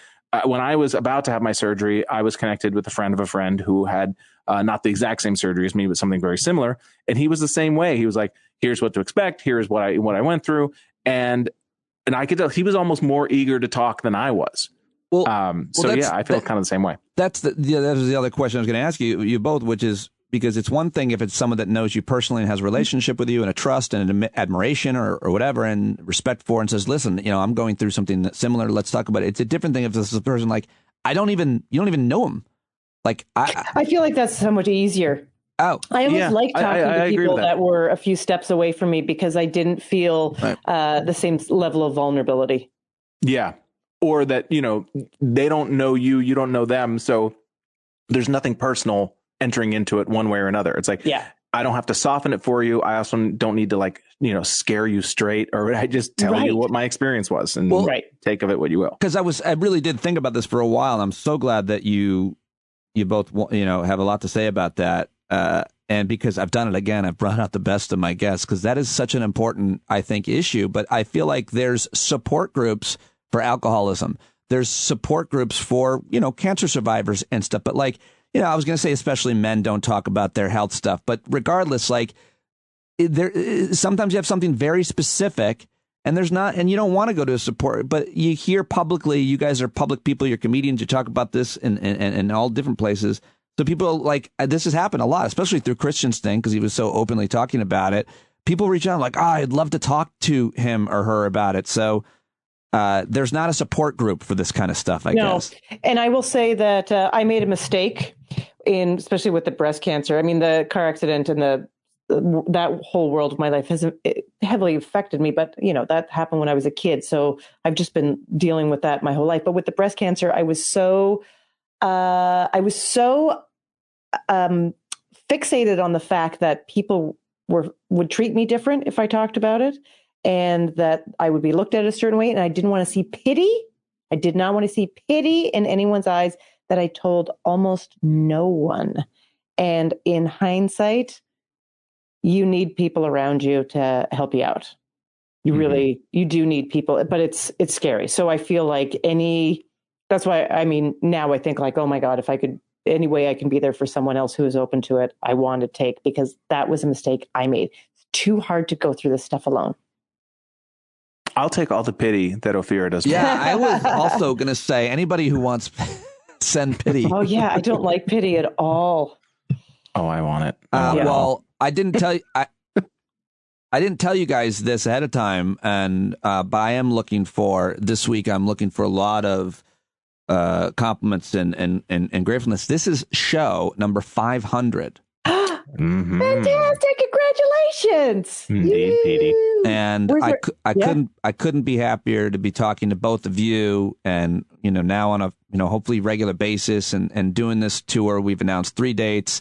when I was about to have my surgery, I was connected with a friend of a friend who had not the exact same surgery as me, but something very similar. And he was the same way. He was like, here's what to expect. Here's what I went through. And I could tell he was almost more eager to talk than I was. Well, I feel kind of the same way. That was the other question I was going to ask you both, which is, because it's one thing if it's someone that knows you personally and has a relationship with you and a trust and an admiration or whatever and respect for, and says, listen, I'm going through something that's similar. Let's talk about it. It's a different thing if this is a person like, you don't even know him. Like, I feel like that's so much easier. Oh, I almost like talking to people that were a few steps away from me because I didn't feel the same level of vulnerability. Yeah. Or that, they don't know you, you don't know them. So there's nothing personal entering into it one way or another. It's like, I don't have to soften it for you. I also don't need to like, scare you straight, or I just tell you what my experience was and take of it what you will. Because I really did think about this for a while, and I'm so glad that you both, have a lot to say about that. And because I've done it again, I've brought out the best of my guests, because that is such an important, I think, issue. But I feel like there's support groups for alcoholism. There's support groups for, cancer survivors and stuff. But like, I was going to say, especially men don't talk about their health stuff. But regardless, like, sometimes you have something very specific and there's not, and you don't want to go to a support, but you hear publicly, you guys are public people, you're comedians, you talk about this in all different places. So people like, this has happened a lot, especially through Christian's thing, because he was so openly talking about it. People reach out like, I'd love to talk to him or her about it. So there's not a support group for this kind of stuff, I guess. And I will say that I made a mistake especially with the breast cancer. I mean, the car accident and that whole world of my life has heavily affected me. But, that happened when I was a kid. So I've just been dealing with that my whole life. But with the breast cancer, I was so fixated on the fact that people would treat me different if I talked about it, and that I would be looked at a certain way. And I didn't want to see pity. I did not want to see pity in anyone's eyes, that I told almost no one. And in hindsight, you need people around you to help you out. You really, you do need people, but it's scary. So I feel like that's why, now I think like, oh my God, if I could, any way I can be there for someone else who is open to it, I want to take, because that was a mistake I made. It's too hard to go through this stuff alone. I'll take all the pity that Ophira does. Yeah, I was also going to say, anybody who wants send pity. Oh yeah, I don't like pity at all. Oh, I want it. Well, I didn't tell you. I didn't tell you guys this ahead of time, and but I am looking for this week. I'm looking for a lot of compliments and gratefulness. This is show number 500. Fantastic! Congratulations! Indeed, Petey. And I couldn't be happier to be talking to both of you, and now on a hopefully regular basis, and doing this tour. We've announced 3 dates,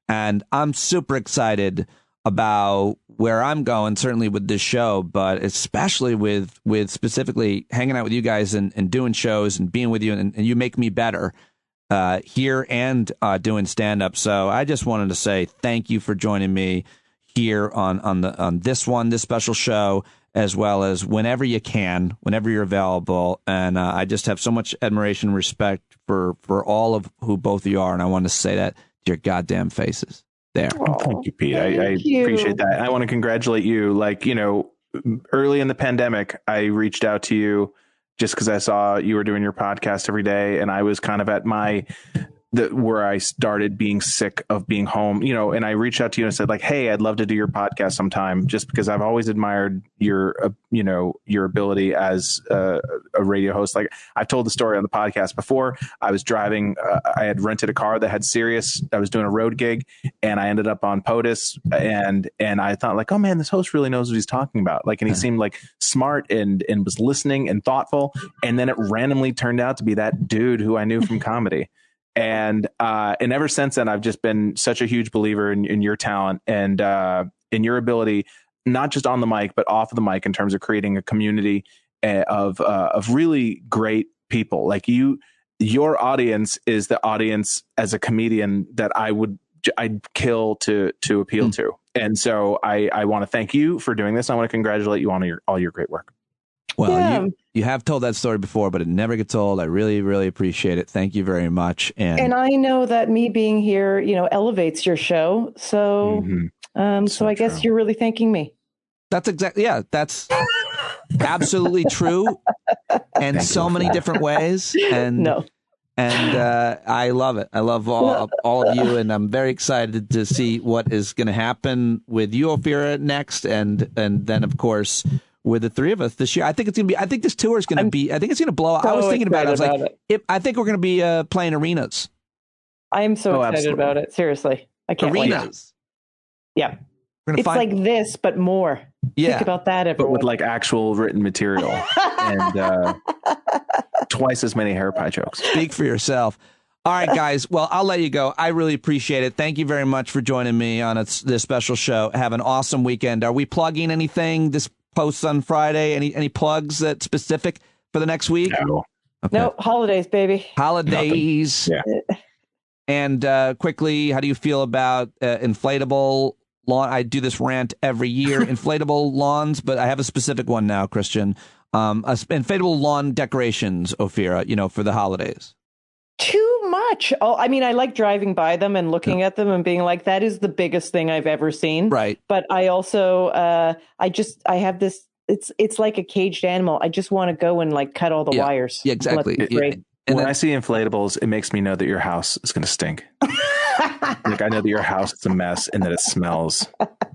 and I'm super excited about where I'm going, certainly with this show, but especially with specifically hanging out with you guys and doing shows and being with you, and you make me better here and doing stand-up. So I just wanted to say thank you for joining me here on this special show, as well as whenever you can, whenever you're available. And I just have so much admiration and respect for all of who both of you are, and I want to say that to your goddamn faces. There. Oh, thank you, Pete. I appreciate that. I want to congratulate you. Like, early in the pandemic, I reached out to you just because I saw you were doing your podcast every day, and I was kind of at where I started being sick of being home, and I reached out to you and said like, hey, I'd love to do your podcast sometime, just because I've always admired your ability as a radio host. Like, I've told the story on the podcast before. I was driving, I had rented a car that had Sirius. I was doing a road gig, and I ended up on POTUS, and I thought like, oh man, this host really knows what he's talking about. Like, and he seemed like smart and was listening and thoughtful. And then it randomly turned out to be that dude who I knew from comedy. And ever since then, I've just been such a huge believer in your talent and in your ability, not just on the mic, but off of the mic, in terms of creating a community of really great people. Like your audience is the audience as a comedian that I'd kill to appeal to. And so I want to thank you for doing this. I want to congratulate you on all your great work. Well, you have told that story before, but it never gets old. I really, really appreciate it. Thank you very much. And I know that me being here, elevates your show. So, so I guess you're really thanking me. That's exactly, that's absolutely true. And so many different ways. And I love it. I love all of you, and I'm very excited to see what is going to happen with you, Ophira, next, and then of course with the three of us this year. I think it's going to be. I think this tour is going to be. I think it's going to blow up. I was thinking about it. I was like, I think we're going to be playing arenas. I am so excited about it. Seriously, I can't wait. Arenas. Yeah, it's like this, but more. Yeah, think about that, everyone. But with like actual written material and twice as many hair pie jokes. Speak for yourself. All right, guys. Well, I'll let you go. I really appreciate it. Thank you very much for joining me on this special show. Have an awesome weekend. Are we plugging anything? This posts on Friday. Any plugs that specific for the next week? No. Okay. No, holidays, baby. Holidays. Nothing. Yeah. And quickly, how do you feel about inflatable lawn? I do this rant every year. Inflatable lawns, but I have a specific one now, Christian. Inflatable lawn decorations, Ophira, for the holidays. Too much. Oh, I mean, I like driving by them and looking at them and being like, that is the biggest thing I've ever seen. Right. But I also, I have this, it's like a caged animal. I just want to go and like cut all the wires. Yeah, exactly. And when I see inflatables, it makes me know that your house is going to stink. Like I know that your house is a mess and that it smells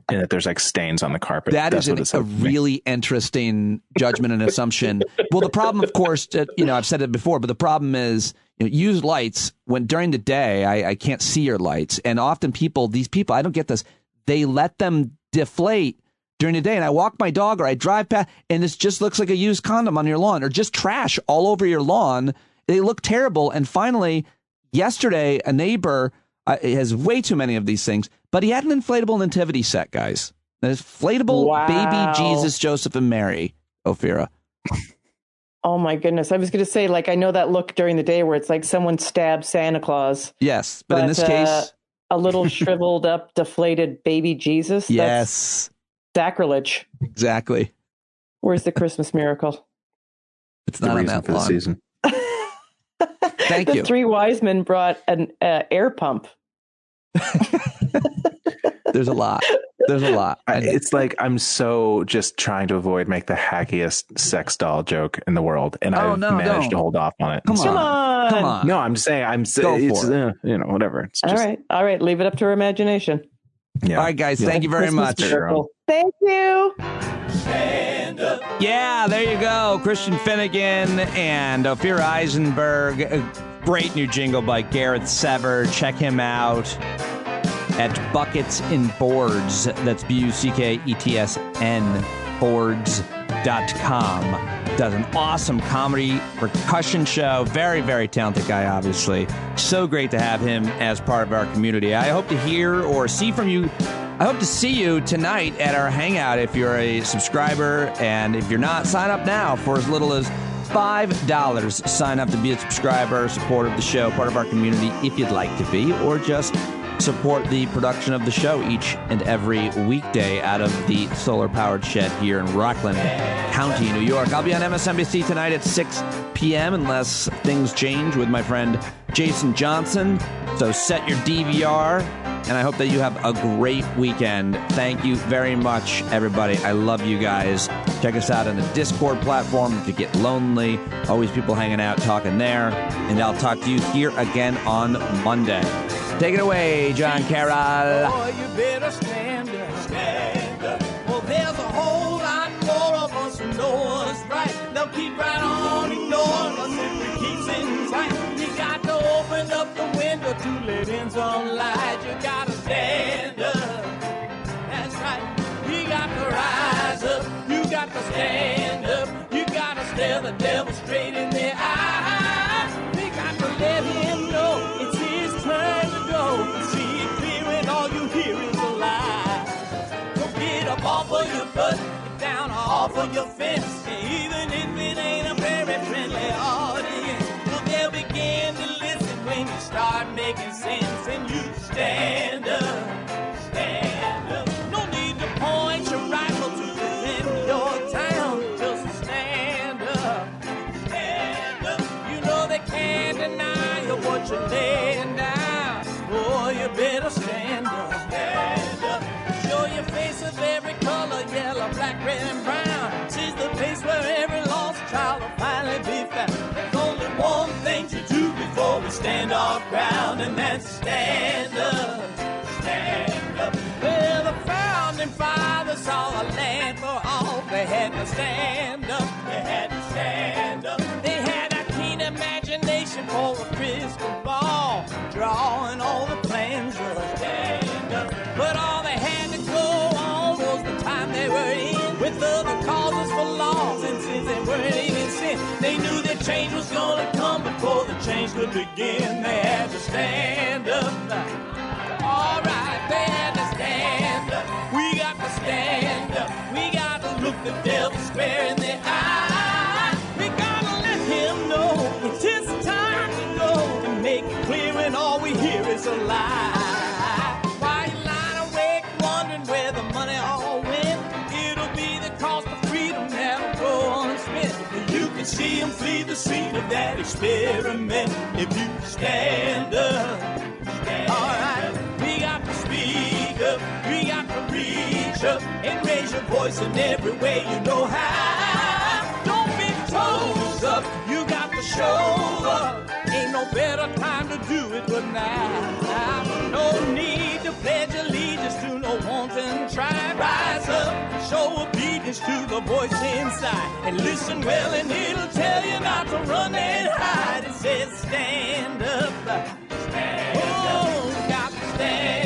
and that there's like stains on the carpet. That's a really interesting judgment and assumption. Well, the problem, of course, I've said it before, but the problem is use lights when during the day, I can't see your lights. And often these people, I don't get this. They let them deflate during the day. And I walk my dog or I drive past and it just looks like a used condom on your lawn or just trash all over your lawn. They look terrible. And finally, yesterday, a neighbor has way too many of these things, but he had an inflatable nativity set, guys. An inflatable baby Jesus, Joseph, and Mary, Ophira. Oh, my goodness. I was going to say, like, I know that look during the day where it's like someone stabbed Santa Claus. Yes, but in this case... a little shriveled up, deflated baby Jesus. Yes. That's sacrilege. Exactly. Where's the Christmas miracle? It's not on that for the season. Thank you. The three wise men brought an air pump. There's a lot. It's like I'm so just trying to make the hackiest sex doll joke in the world, and I've managed to hold off on it. Come on. No, I'm just saying. Whatever. It's just, All right. Leave it up to her imagination. Yeah. All right, guys. Thank you very much. Thank you. Yeah, there you go. Christian Finnegan and Ophira Eisenberg. A great new jingle by Gareth Sever. Check him out at Buckets and Boards. That's BUCKETSN boards.com. Does an awesome comedy percussion show. Very, very talented guy, obviously. So great to have him as part of our community. I hope to hear or see from you. I hope to see you tonight at our hangout if you're a subscriber. And if you're not, sign up now for as little as $5. Sign up to be a subscriber, supporter of the show, part of our community if you'd like to be, or just support the production of the show each and every weekday out of the solar-powered shed here in Rockland County, New York. I'll be on MSNBC tonight at 6 p.m. unless things change with my friend Jason Johnson. So set your DVR, and I hope that you have a great weekend. Thank you very much, everybody. I love you guys. Check us out on the Discord platform if you get lonely. Always people hanging out, talking there. And I'll talk to you here again on Monday. Take it away, John Carroll. Boy, you better stand up. Stand up. Well, there's a whole lot more of us who know us right. They'll keep right on ignoring us if we keep sitting tight. You got to open up the window to let in some light. You got to stand up. That's right. You got to rise up. You got to stand up. You got to stare the devil straight in the eye. We got to let him know it's his turn to go. See it clear and all you hear is a lie. So get up off of your butt, get down off of your fence. And even if it ain't a very friendly audience, well, they'll begin to listen when you start making sense. And you stand up, stand up. No need to point your rifle to defend your town. Just stand up, stand up. You know they can't deny you what you're laying down. Boy, you better stand up, stand up. Show your face of every color, yellow, black, red, and brown. She's the place where every lost child will finally be found. There's only one thing to do before we stand our ground, and that's stand up, stand up. Well, the founding fathers saw a land for all. They had to stand up, they had to stand up. They had a keen imagination for a crystal ball, drawing all the plans of a stand up. But all they had to go on was the time they were in, with other causes for laws, and since they weren't even sin, they knew that change was gonna come before the change could begin. They had stand up. All right, band, stand up. We got to stand up. We got to look the devil square in the eye. We gotta let him know it's his time to go and make it clear when all we hear is a lie. Why you lying awake wondering where the money all went? It'll be the cost of freedom that'll go unspent. You can see him flee the scene of that experiment if you stand up. All right, we got to speak up. We got to reach up and raise your voice in every way you know how. Don't be toes up. You got to show up. Ain't no better time to do it but now. No need to pledge allegiance to no wanton tribe. Rise up, show obedience to the voice inside, and listen well, and it'll tell you not to run and hide. It says stand up. Stand up. Oh, got to stand.